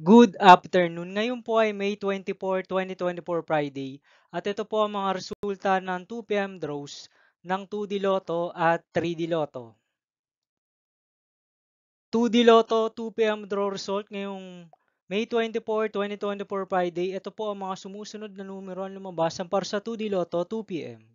Good afternoon. Ngayon po ay May 24, 2024 Friday, at ito po ang mga resulta ng 2 PM draws ng 2D Lotto at 3D Lotto. 2D Lotto 2 PM draw result ngayong May 24, 2024 Friday. Ito po ang mga sumusunod na numero ang lumabas para sa 2D Lotto 2 PM.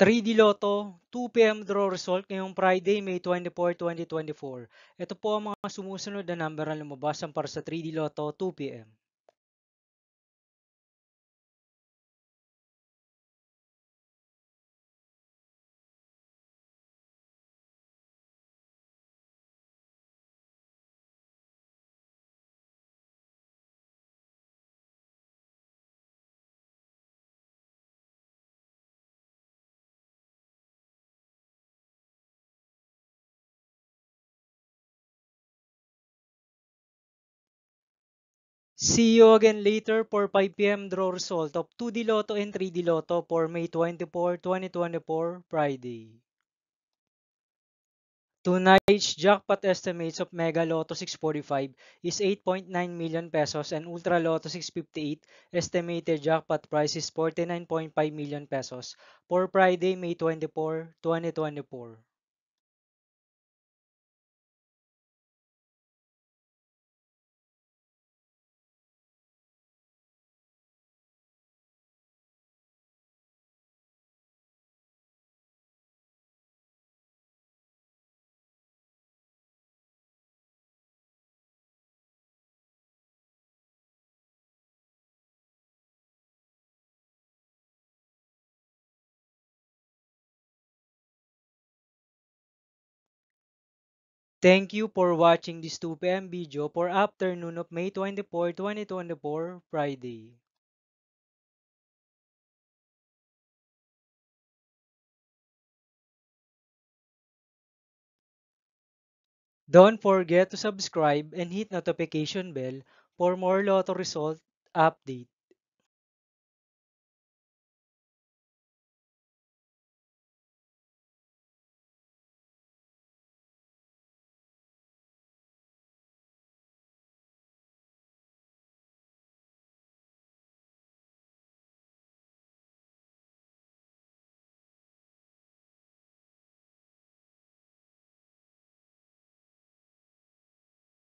3D Lotto 2 PM draw result ngayong Friday, May 24, 2024. Ito po ang mga sumusunod na number ang lumabas para sa 3D Lotto 2 PM. See you again later for 5 PM draw result of 2D Lotto and 3D Lotto for May 24, 2024 Friday. Tonight's jackpot estimates of Mega Lotto 645 is 8.9 million pesos and Ultra Lotto 658 estimated jackpot price is 49.5 million pesos for Friday, May 24, 2024. Thank you for watching this 2 PM video for afternoon of May 24, 2024 Friday. Don't forget to subscribe and hit notification bell for more Lotto result update.